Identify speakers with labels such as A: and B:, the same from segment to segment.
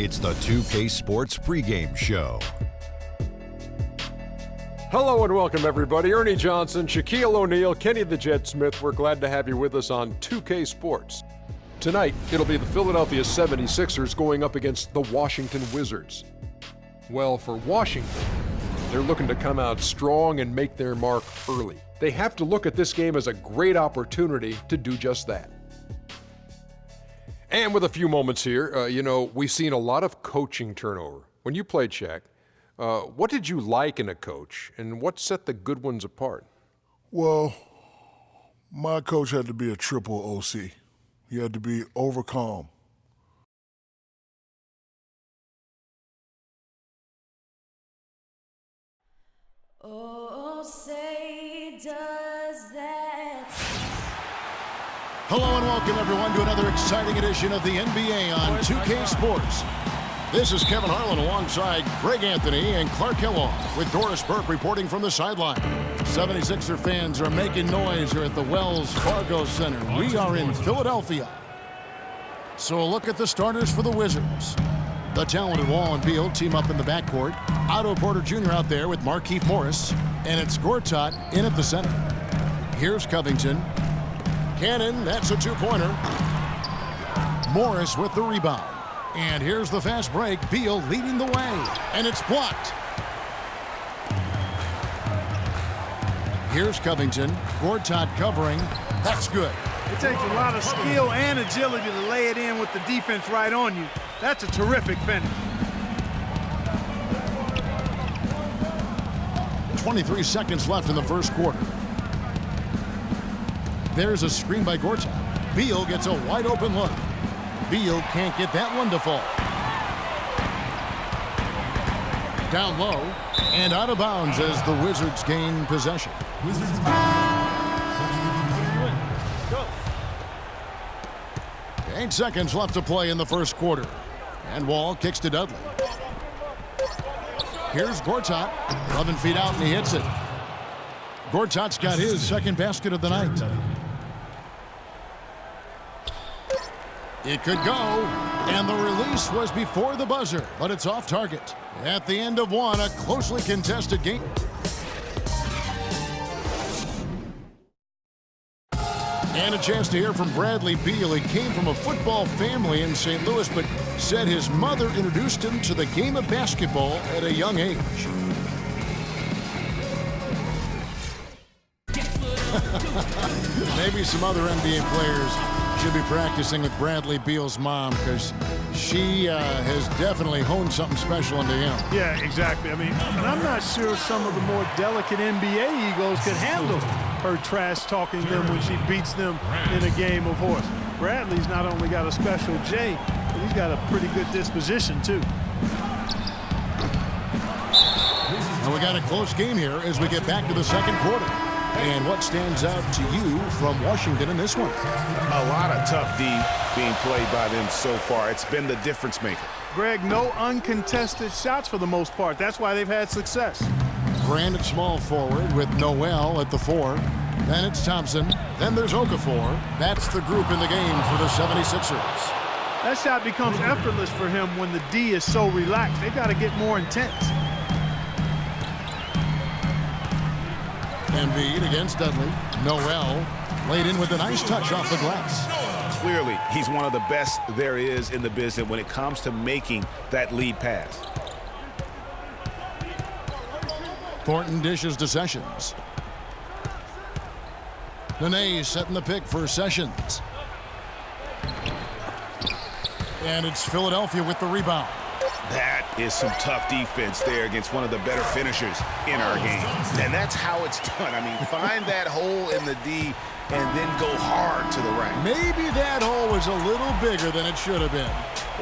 A: It's the 2K Sports pregame show.
B: Hello and welcome, everybody. Ernie Johnson, Shaquille O'Neal, Kenny the Jet Smith. We're glad to have you with us on 2K Sports. Tonight, it'll be the Philadelphia 76ers going up against the Washington Wizards. Well, for Washington, they're looking to come out strong and make their mark early. They have to look at this game as a great opportunity to do just that. And with a few moments here, we've seen a lot of coaching turnover. When you played, Shaq, what did you like in a coach, and what set the good ones apart?
C: Well, my coach had to be a triple OC. He had to be overcome.
D: Oh, say does that.
E: Hello and welcome everyone to another exciting edition of the NBA on 2K Sports. This is Kevin Harlan alongside Greg Anthony and Clark Kellogg with Doris Burke reporting from the sideline. 76er fans are making noise here at the Wells Fargo Center. We are in Philadelphia. So a look at the starters for the Wizards. The talented Wall and Beal team up in the backcourt. Otto Porter Jr. out there with Markieff Morris. And it's Gortat in at the center. Here's Covington. Cannon, that's a two-pointer. Morris with the rebound. And here's the fast break. Beal leading the way. And it's blocked. Here's Covington. Gortat covering. That's good.
F: It takes a lot of skill and agility to lay it in with the defense right on you. That's a terrific finish.
E: 23 seconds left in the first quarter. There's a screen by Gortat. Beal gets a wide open look. Beal can't get that one to fall. Down low and out of bounds as the Wizards gain possession. Wizards. 8 seconds left to play in the first quarter. And Wall kicks to Dudley. Here's Gortat. 11 feet out and he hits it. Gortat's got his second basket of the night. It could go, and the release was before the buzzer, but it's off target. At the end of one, a closely contested game. And a chance to hear from Bradley Beal. He came from a football family in St. Louis, but said his mother introduced him to the game of basketball at a young age. Maybe some other NBA players should be practicing with Bradley Beal's mom, because she has definitely honed something special into him.
F: Yeah, exactly. I mean, and I'm not sure some of the more delicate NBA egos could handle her trash talking them when she beats them in a game of horse. Bradley's not only got a special J, but he's got a pretty good disposition, too.
E: And we got a close game here as we get back to the second quarter. And what stands out to you from Washington in this one?
G: A lot of tough D being played by them so far. It's been the difference maker.
F: Greg, no uncontested shots for the most part. That's why they've had success.
E: Brandon small forward with Noel at the 4. Then it's Thompson. Then there's Okafor. That's the group in the game for the 76ers.
F: That shot becomes effortless for him when the D is so relaxed. They've got to get more intense.
E: Embiid against Dudley. Noel laid in with a nice touch off the glass.
G: Clearly, he's one of the best there is in the business when it comes to making that lead pass.
E: Thornton dishes to Sessions. Nene setting the pick for Sessions. And it's Philadelphia with the rebound.
G: That is some tough defense there against one of the better finishers in our game. And that's how it's done. I mean, find that hole in the D and then go hard to the right.
E: Maybe that hole was a little bigger than it should have been.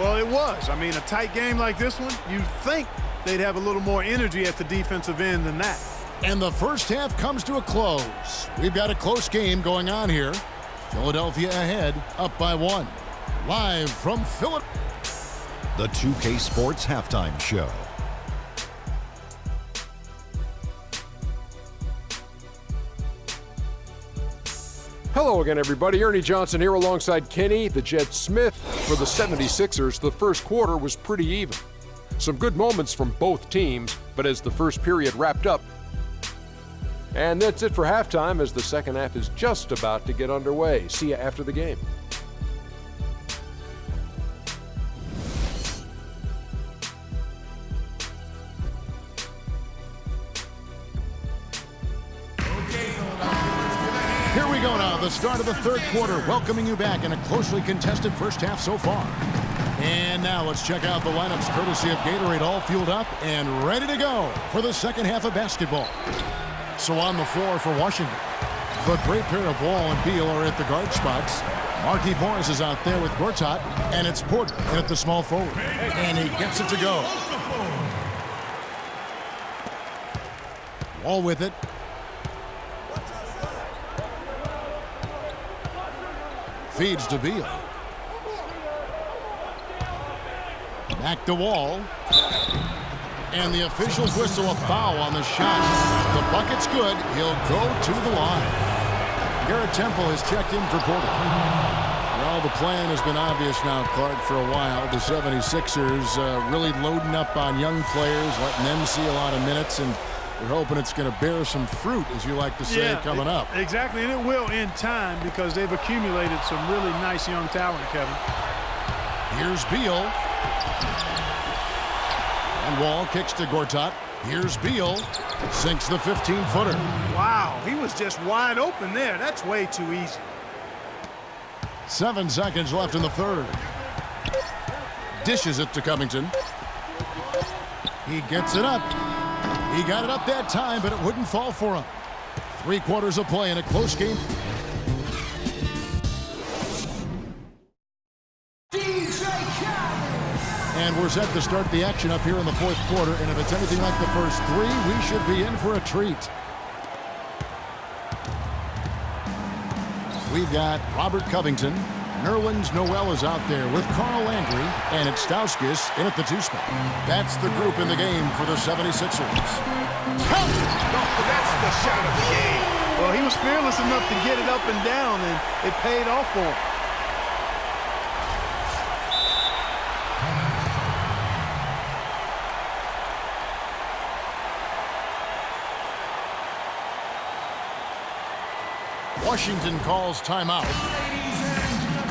F: Well, it was. I mean, a tight game like this one, you'd think they'd have a little more energy at the defensive end than that.
E: And the first half comes to a close. We've got a close game going on here. Philadelphia ahead, up by 1. Live from Philadelphia.
A: The 2K Sports Halftime Show.
B: Hello Hello again, everybody. Ernie Johnson here alongside Kenny the Jet Smith. For the 76ers, the first quarter was pretty even. Some good moments from both teams, but as the first period wrapped up, and that's it for halftime as the second half is just about to get underway. See you after the game.
E: Here we go now, the start of the third quarter, welcoming you back in a closely contested first half so far. And now let's check out the lineups courtesy of Gatorade, all fueled up and ready to go for the second half of basketball. So on the floor for Washington, the great pair of Wall and Beal are at the guard spots. Markieff Morris is out there with Gortat, and it's Porter at the small forward. And he gets it to go. Wall with it. Feeds to Beal. Back to Wall. And the officials whistle a foul on the shot. The bucket's good. He'll go to the line. Garrett Temple has checked in for Porter. Well, the plan has been obvious now, Clark, for a while. The 76ers really loading up on young players, letting them see a lot of minutes, and we're hoping it's going to bear some fruit, as you like to say, coming up.
F: Exactly, and it will in time because they've accumulated some really nice young talent, Kevin.
E: Here's Beal. And Wall kicks to Gortat. Here's Beal. Sinks the 15-footer.
F: Wow, he was just wide open there. That's way too easy.
E: 7 seconds left in the third. Dishes it to Covington. He gets it up. He got it up that time, but it wouldn't fall for him. 3 quarters of play in a close game. And we're set to start the action up here in the fourth quarter, and if it's anything like the first 3, we should be in for a treat. We've got Robert Covington. Nerlens Noel is out there with Carl Landry, and it's Stauskas in at the 2 spot. That's the group in the game for the 76ers.
G: That's the shot of the game.
F: Well, he was fearless enough to get it up and down, and it paid off for him.
E: Washington calls timeout.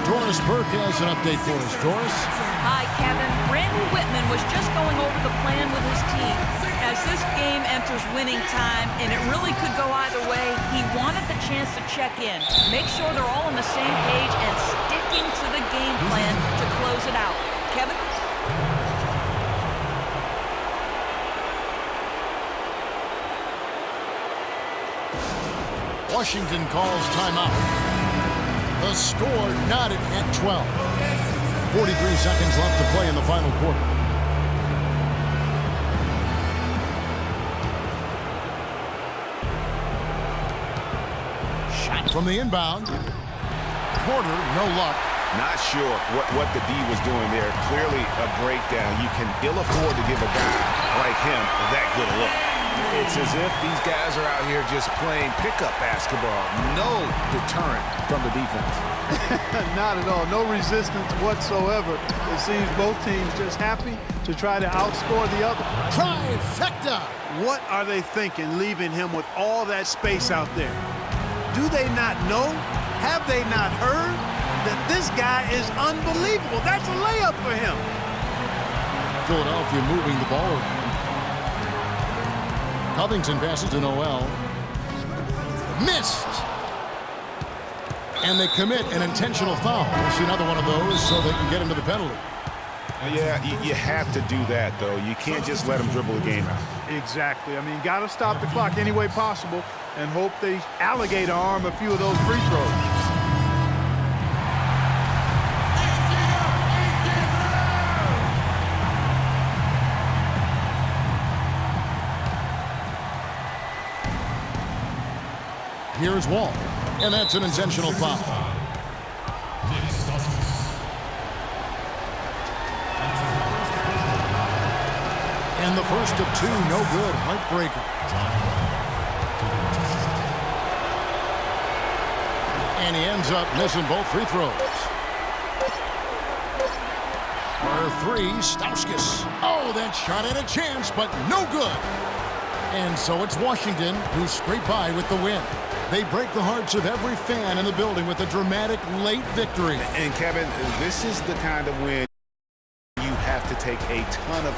E: Doris Burke has an update for us. Doris?
H: Hi, Kevin. Brandon Whitman was just going over the plan with his team. As this game enters winning time, and it really could go either way, he wanted the chance to check in, make sure they're all on the same page, and sticking to the game plan to close it out. Kevin?
E: Washington calls timeout. The score knotted at 12. 43 seconds left to play in the final quarter. Shot from the inbound. Porter, no luck.
G: Not sure what the D was doing there. Clearly a breakdown. You can ill afford to give a guy like him that good a look. It's as if these guys are out here just playing pickup basketball. No deterrent from the defense.
F: Not at all. No resistance whatsoever. It seems both teams just happy to try to outscore the other.
E: Trifecta!
F: What are they thinking, leaving him with all that space out there? Do they not know? Have they not heard that this guy is unbelievable? That's a layup for him.
E: Philadelphia moving the ball around. Covington passes to Noel. Missed! And they commit an intentional foul. We'll see another one of those so they can get into the penalty.
G: Yeah, you have to do that, though. You can't just let them dribble the game out.
F: Exactly. I mean, got to stop the clock any way possible and hope they alligator arm a few of those free throws.
E: Here's Wall, and that's an intentional foul. And the first of 2, no good, heartbreaker. And he ends up missing both free throws. For three, Stauskas. Oh, that shot had a chance, but no good. And so it's Washington who scrape by with the win. They break the hearts of every fan in the building with a dramatic late victory.
G: And Kevin, this is the kind of win you have to take a ton of